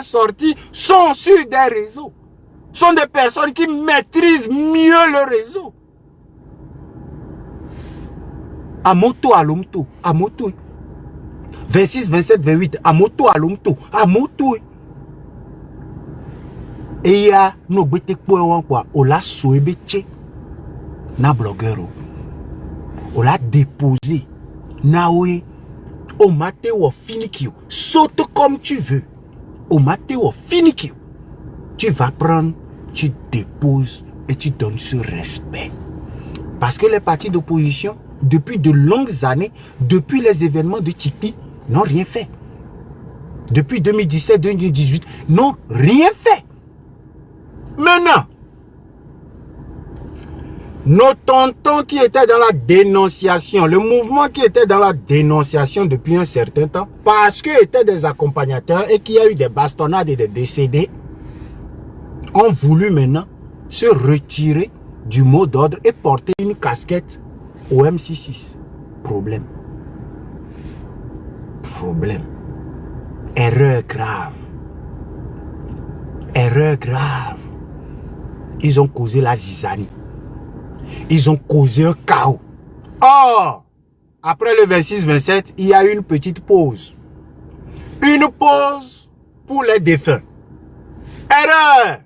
sortie sont sur des réseaux. Sont des personnes qui maîtrisent mieux le réseau. À moto, à l'omto, à moto. 26, 27, 28, à moto, à l'omto, à moto. Et il y a nos bêtes quoi, on l'a souébéché, na blogueur, on l'a déposé, na ouais, au matin ou finikio, saute comme tu veux, au matin ou finikio, tu vas prendre, tu déposes et tu donnes ce respect. Parce que les partis d'opposition, depuis de longues années, depuis les événements de Tipeee, n'ont rien fait. Depuis 2017-2018, n'ont rien fait. Maintenant, nos tontons qui étaient dans la dénonciation, le mouvement qui était dans la dénonciation depuis un certain temps, parce qu'ils étaient des accompagnateurs et qu'il y a eu des bastonnades et des décédés, ont voulu maintenant se retirer du mot d'ordre et porter une casquette au MC6. Problème. Problème. Erreur grave. Erreur grave. Ils ont causé la zizanie. Ils ont causé un chaos. Or, après le 26-27, il y a eu une petite pause. Une pause pour les défunts. Erreur.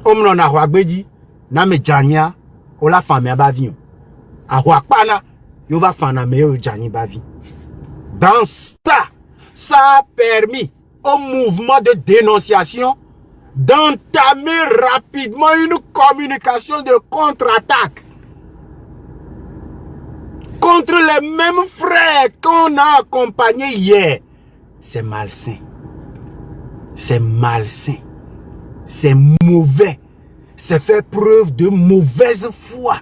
On a dit, Name Jania, on la femme à Bavion. A Wakpana, yo va fana meyo Jani Bavi. Dans ça a permis au mouvement de dénonciation d'entamer rapidement une communication de contre-attaque contre les mêmes frères qu'on a accompagnés hier. C'est malsain. C'est malsain. C'est mauvais. C'est faire preuve de mauvaise foi.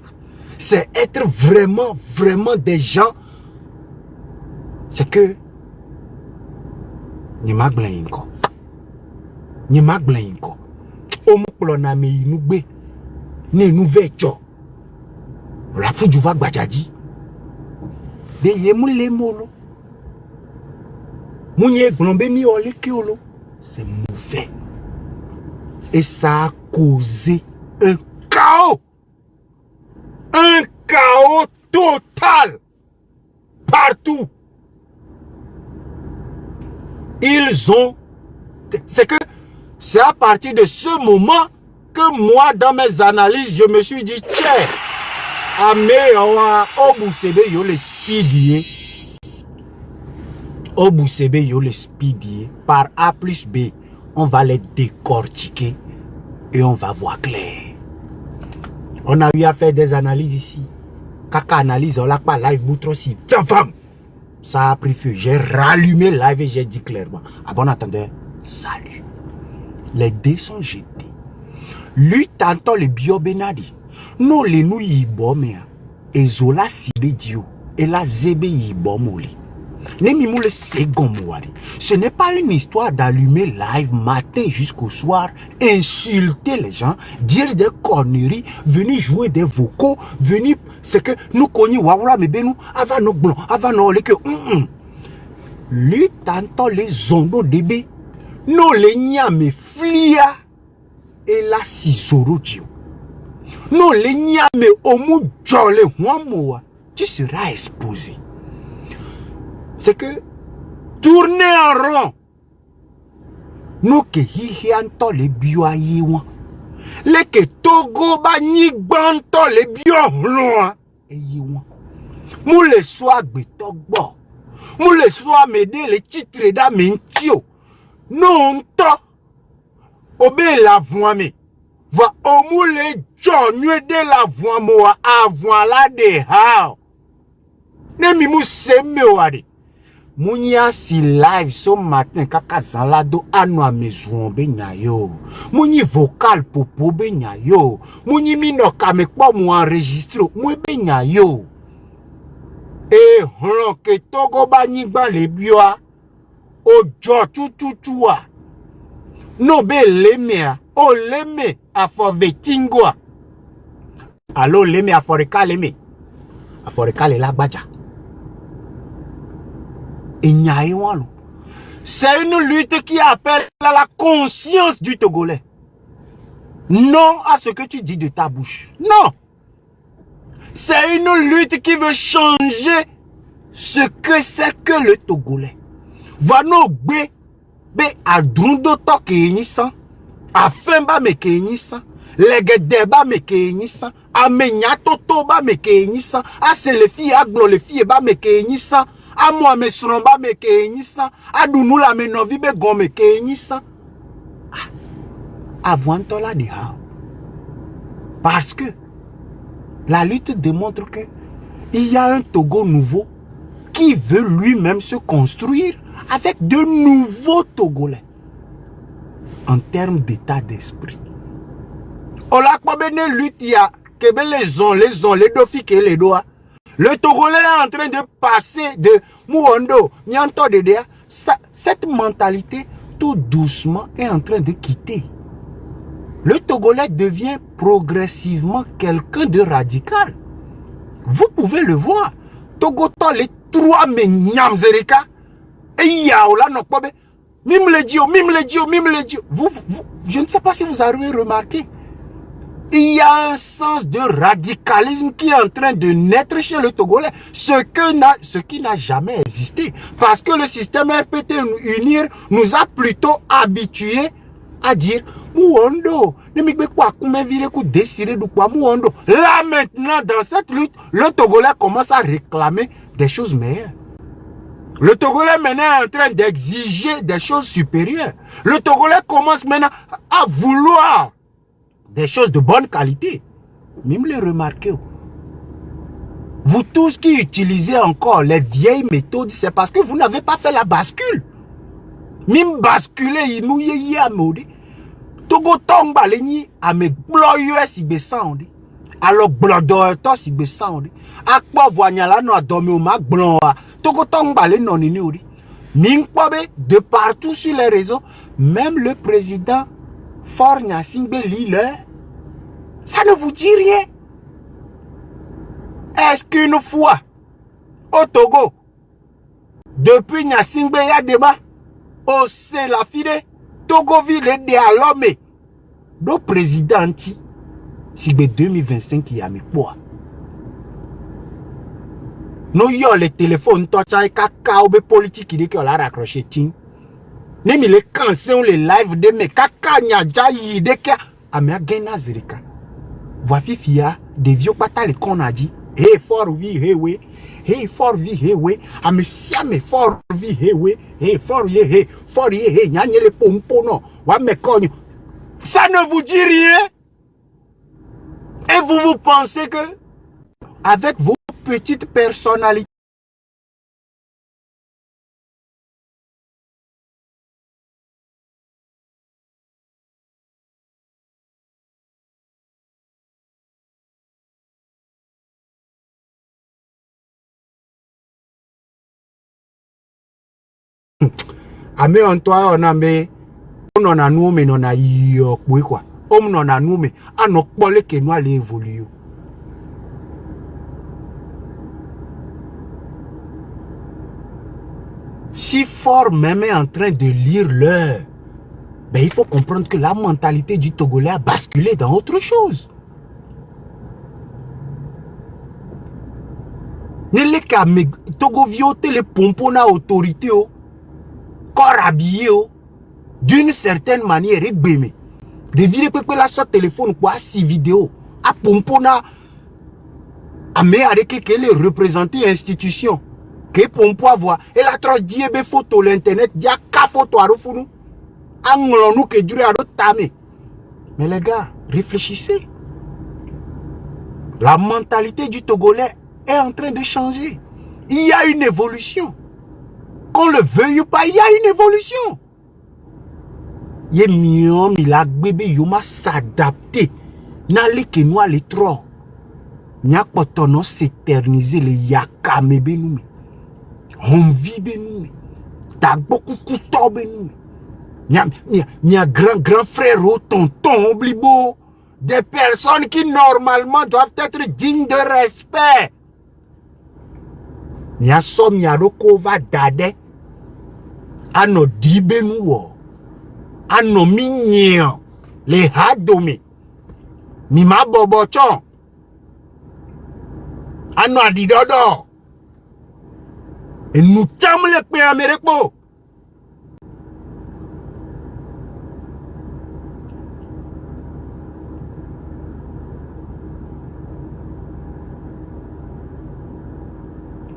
C'est être vraiment, vraiment des gens. C'est que ni magblainko. Ni magblainko. Omuplona me inugbe. Ni nouvecho. La fujuva gbadjaji. De yemule molo. Mounye glombe mi olekiolo. C'est mauvais. Et ça a causé un chaos. Un chaos total. Partout. Ils ont... C'est que c'est à partir de ce moment que moi, dans mes analyses, je me suis dit, tiens, Obusebe yo le speedier. Obusebe yo le speedier. Par A plus B, on va les décortiquer et on va voir clair. On a eu à faire des analyses ici. Kaka analyse, on l'a pas live boutro si. Ça a pris feu. J'ai rallumé live et j'ai dit clairement. Ah bon, attendez. Salut. Les dés sont jetés. Lui, tantôt le biobenadi. Non, les nous y bomea. Et zola sibe dio. Et la zebe y bomoli. Le second mouari. Ce n'est pas une histoire d'allumer live matin jusqu'au soir, insulter les gens, dire des conneries, venir jouer des vocaux, venir, c'est que nous connaissons Wawla mais ben nous, avant nos blancs, avant nos les que, lui, tantôt les zondo débé, nous les nyame flia, et la sisoro dio. Nous les nyame omu jole wamoa, tu seras exposé. C'est que tourner en rond. Nous que hihianto le bio ayiwa. Le que togo ba ni banto le bio loin. Ayiwa. Mou le soir betogbo. Mou le soir m'aider le titre da mentio. Non to. Obe la voix me. Va au mou le jonne de la voix moa avant la de hao. Ne mi mou seme wade. Mounia si live ce matin kaka zalado anwa mezouan benya yo. Mouni vocal popo benya yo. Mouni mino kamekwa mou enregistre mou benya yo. E hron ke togo ba nyigba le bioa. Ojo tututua. No be lemea. O leme afo vetingwa. Alo leme aforeka leme. Aforeka le la baja. C'est une lutte qui appelle à la conscience du Togolais. Non à ce que tu dis de ta bouche. Non. C'est une lutte qui veut changer ce que c'est que le Togolais. Vano be a drundo to kenyisan, a femba me kenyisan, legede ba me kenyisan, a menyato to ba me kenyisan, a selefi a glo le fi ba me kenyisan, a mo me sromba me kenyisan, a dunula me novi be gon me kenyisan. Avant la de ha. Parce que la lutte démontre que il y a un Togo nouveau qui veut lui-même se construire avec de nouveaux Togolais en termes d'état d'esprit. On l'a pas bien lutte, il y a les dofik et les doigts. Le Togolais est en train de passer de Mouondo, Nyanto Dedea. Cette mentalité, tout doucement, est en train de quitter. Le Togolais devient progressivement quelqu'un de radical. Vous pouvez le voir. Togoto, les trois menyam zerika. Et yaola no pobe. Mime le dio. Je ne sais pas si vous avez remarqué. Il y a un sens de radicalisme qui est en train de naître chez le Togolais. Ce qui n'a jamais existé. Parce que le système RPT unir nous a plutôt habitués à dire Mouondo, là maintenant, dans cette lutte, le Togolais commence à réclamer des choses meilleures. Le Togolais maintenant est en train d'exiger des choses supérieures. Le Togolais commence maintenant à vouloir des choses de bonne qualité. Même les remarquez. Vous tous qui utilisez encore les vieilles méthodes, c'est parce que vous n'avez pas fait la bascule. Même basculer, il nous y a modé. Togo tomba lenyi ame bloyo sigbe sound alors blodo to sigbe sound akpo voanyala no adomi o ma gbon wa Togo tomba le non ni ori mingpobe de partout sur les réseaux, même le président Fornia Singbe Lille, ça ne vous dit rien. Est-ce qu'une fois au Togo depuis Nyasingbe ya débat au c'est la fide Togo ville de Alomé do président si 2025 y a mis quoi nous y a les téléphones tocha et kaka ou politique qui dit qu'on l'a raccroché ting ne mi les cancels les live de mes kaka nya jayi de ka amia gena zirika voici fia des vieux pata les qu'on a dit hey for vi hey we hey for vi hey we ame siame for vi hey we hey for ye hey for ye hey nyanye le pompo non wa me konyo. Ça ne vous dit rien. Et vous pensez que avec vos petites personnalités Ame en toi on a mais on a nous mais on a yo quoi. On a nous mais on a pas que nous aller évoluer. Si fort même est en train de lire l'heure, ben il faut comprendre que la mentalité du Togolais a basculé dans autre chose. Ne les cas Togo vioter les pompons à autorité corps habillé d'une certaine manière rebémé. De virer que la sorte téléphone quoi si vidéo à pompona à me avec que les représenter institution que pompo avoir et la trop diebe photo l'internet dia ka photo à refunu anglo nous que dure à tamé. Mais les gars, réfléchissez. La mentalité du Togolais est en train de changer. Il y a une évolution. Qu'on le veuille ou pas, il y a une évolution. Il y a mieux, il a bébé, il m'a s'adapter. N'allez que nous les trop. N'y pas ton s'éterniser les yakame benoumi. On vit benoumi. T'as beaucoup de couteaux benoumi. N'y a grand frère ou tonton oblibo. Des personnes qui normalement doivent être dignes de respect. N'y a somme, n'y a roko va dade. Ano dibenuo. Ano minyen. Les hadome. Mima bobochon. Ano adidodo. Et nous t'aimons les pays américains.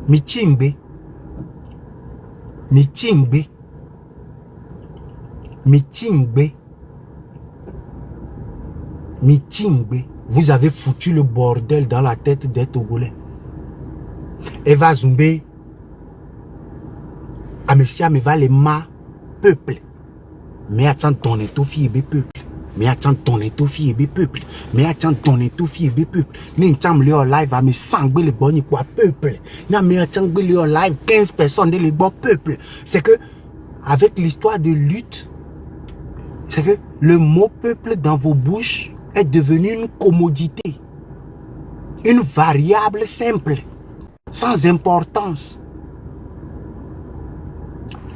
Michingbe. Michingbe. Michingbe. Michingbe. Vous avez foutu le bordel dans la tête des Togolais. Eva Zumbe. Amesia me va les ma peuple. Mais attends donner tout fille peuple. Mais attends donner tout fille peuple. Mais attends donner tout fille peuple. Ni cham le live à me sangbe le bon quoi peuple. Na me attend le live 15 personnes de le bon peuple. C'est que avec l'histoire de lutte, c'est que le mot peuple dans vos bouches est devenu une commodité. Une variable simple, sans importance.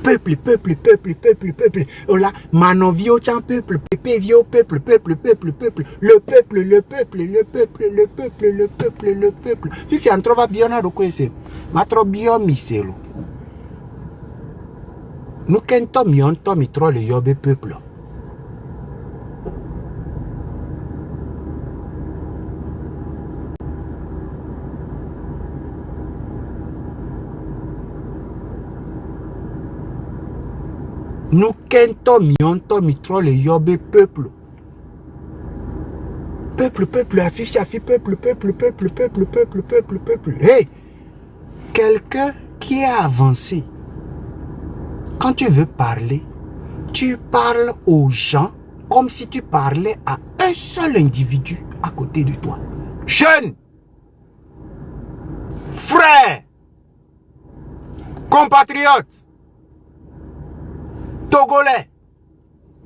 Peuple, peuple, peuple, peuple, peuple. Oh là, Manovio tient peuple, Pépé vio peuple, peuple, peuple, peuple. Le peuple, le peuple, le peuple, le peuple, le peuple, le peuple. Fifi en trova bien à reconnaître. Ma trop bien miselo. Nous kento mion to mitro le yobe peuple. Nous kento mionto mitro le yobe peuple. Peuple, peuple, affiche, affiche, peuple, peuple, peuple, peuple, peuple, peuple, peuple. Hey! Quelqu'un qui est avancé. Quand tu veux parler, tu parles aux gens comme si tu parlais à un seul individu à côté de toi. Jeune, frère, compatriote, Togolais,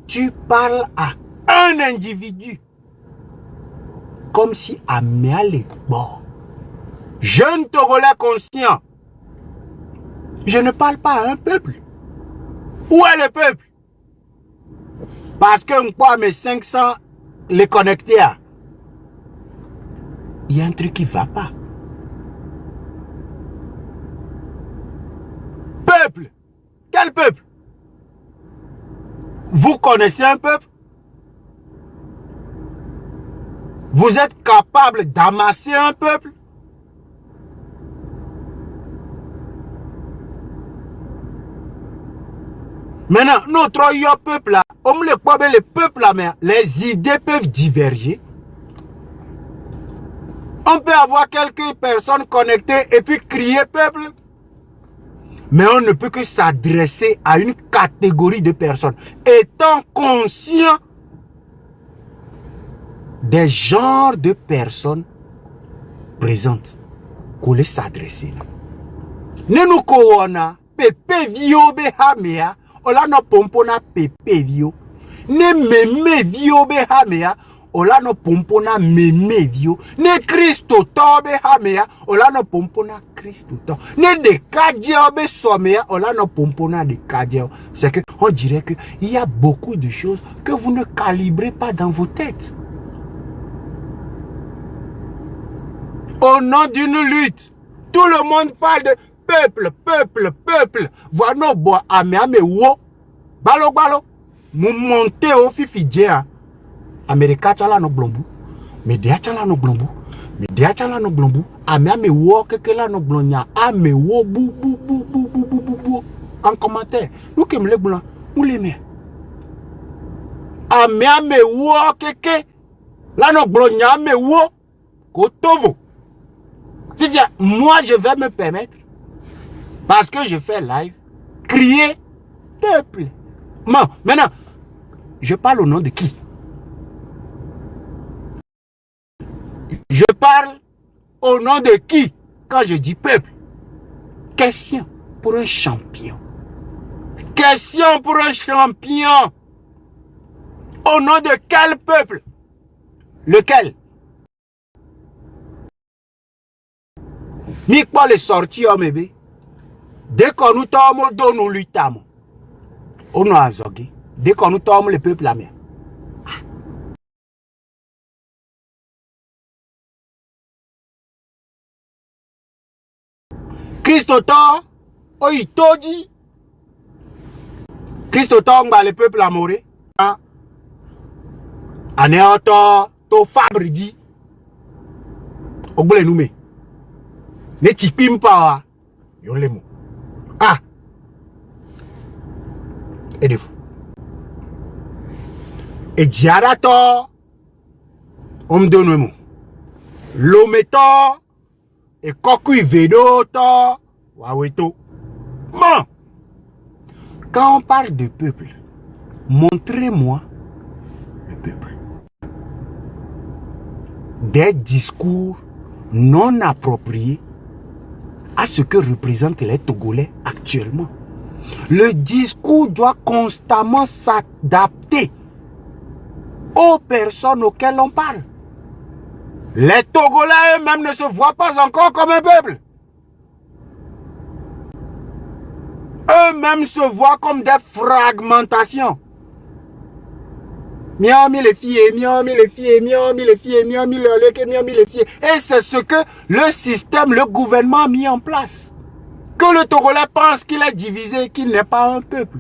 tu parles à un individu comme si à les bords. Jeune Togolais conscient, je ne parle pas à un peuple. Où est le peuple? Parce que moi, mes 500 les connectés à. Il y a un truc qui ne va pas. Peuple. Quel peuple? Vous connaissez un peuple? Vous êtes capable d'amasser un peuple? Maintenant, notre peuple là, les peuples là, mais les idées peuvent diverger. On peut avoir quelques personnes connectées et puis crier peuple. Mais on ne peut que s'adresser à une catégorie de personnes. Étant conscient des genres de personnes présentes qu'on les s'adresser. Nenu koona pepe vio be hamea. Ola no pompona pepe vio. Ne meme vio be hamea. Ola no pompona meme vio. Ne Christo tobe hamea. Ola no pompona Christo to. Ne de kadjeo be somea. Ola no pompona de kadjeo. C'est que on dirait que il y a beaucoup de choses que vous ne calibrez pas dans vos têtes. Au nom d'une lutte, tout le monde parle de peuple, peuple, peuple. Voilà nos bois ame wo. Balo balo. Mou monte au fifi djea. Amerika chala no blombu. Media chala no blombu. Media chala no blombu. Ame wo kekela no blonya. Ame wo bou bou bou bou bou bou bou bou. En commentaire. Nous qui me le blanc. Où les mets? Ame wo keke. La no blonya ame wo. Kotovo. Vivien, moi je vais me permettre, parce que je fais live, crier peuple. Bon, maintenant, je parle au nom de qui? Je parle au nom de qui quand je dis peuple? Question pour un champion. Question pour un champion. Au nom de quel peuple? Lequel? Ni pas les sorties, oh bébé. Dès qu'on nous tombe, nous luttons. On a azogé. Dès qu'on nous tombe le peuple la mer. Christoto, oyi toji. Christoto ngba le peuple amoré. Anéoto to fabridi. Ogbole noume. Ne tipim pa. Yon le mot. Ah. Et de fou. Et diarato. On me donne un mot. L'ometo. Et kokui vedo to. Waweto. Bon. Quand on parle de peuple, montrez-moi le peuple. Des discours non appropriés à ce que représentent les Togolais actuellement. Le discours doit constamment s'adapter aux personnes auxquelles on parle. Les Togolais eux-mêmes ne se voient pas encore comme un peuple. Eux-mêmes se voient comme des fragmentations. Miami les filles, miami les filles, miami les filles, miami les filles. Et c'est ce que le système, le gouvernement a mis en place. Que le Togolais pense qu'il est divisé, qu'il n'est pas un peuple.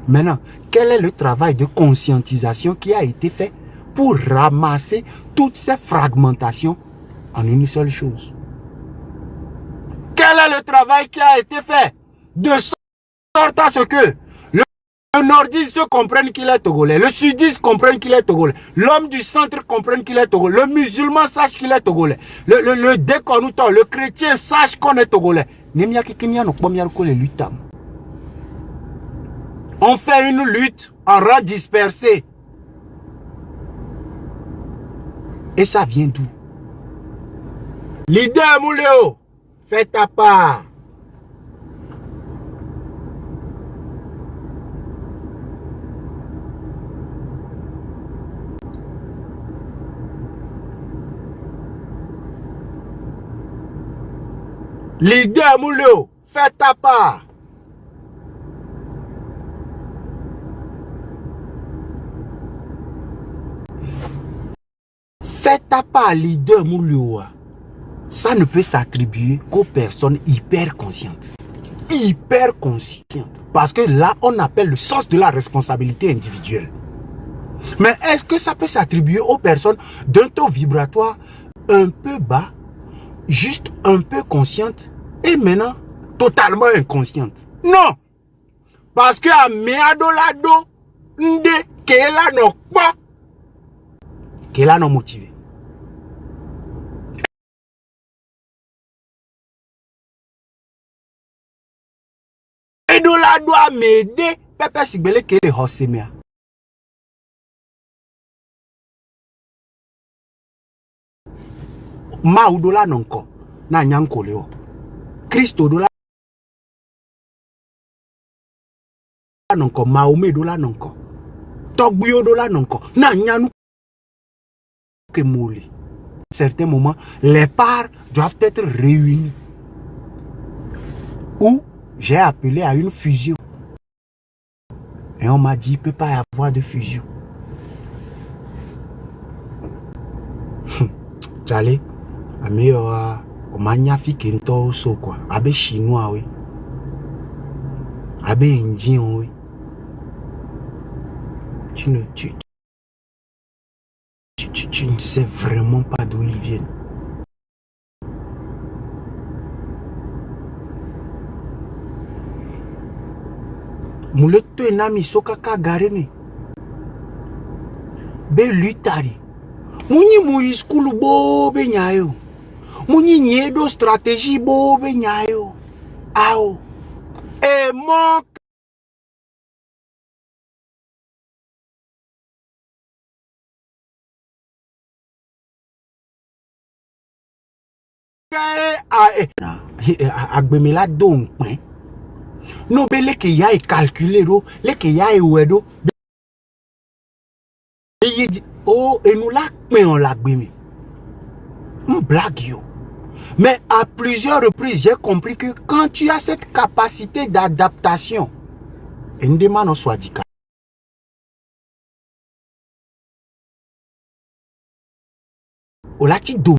Maintenant, quel est le travail de conscientisation qui a été fait pour ramasser toutes ces fragmentations en une seule chose? Quel est le travail qui a été fait de sorte à ce que le nordiste comprenne qu'il est togolais, le sudiste comprenne qu'il est togolais, l'homme du centre comprenne qu'il est togolais, le musulman sache qu'il est togolais, le déconnutant, le chrétien sache qu'on est togolais. On fait une lutte en rang dispersé. Et ça vient d'où? Leader Mouléo, fais ta part. Leader Mouléo, fais ta part. Fais ta part, leader Mouléo. Ça ne peut s'attribuer qu'aux personnes hyper conscientes. Hyper conscientes. Parce que là, on appelle le sens de la responsabilité individuelle. Mais est-ce que ça peut s'attribuer aux personnes d'un taux vibratoire un peu bas, juste un peu consciente et maintenant totalement inconsciente? Non. Parce que à meadolado nde kela no pas kela no motivé. Edolado a m'aider pepe sigbele kele hosemia. Ma udola nonko na nyanko leo. Christo dola nonko, Mahomet dola nonko, Togbuyo dola nonko, na nyanu ke mouli. À certains moments, les parts doivent être réunies. Ou j'ai appelé à une fusion. Et on m'a dit, il ne peut pas y avoir de fusion. J'allais, mais au magnifique kento so quoi, abe chinois oui, abe indien oui. Tu ne sais vraiment pas d'où ils viennent. Mouleto enami sokaka gareme. Be lutari. Muni mui skulu bo be nyayo. Muni nyedo stratégie bo be nyayo. Ao. Et mon agbemela donc no be leke ya e calculer ro leke ya e wedo oh et nous la mais on la gbemi on blague yo. Mais à plusieurs reprises j'ai compris que quand tu as cette capacité d'adaptation Ndema no soit dit. Olati do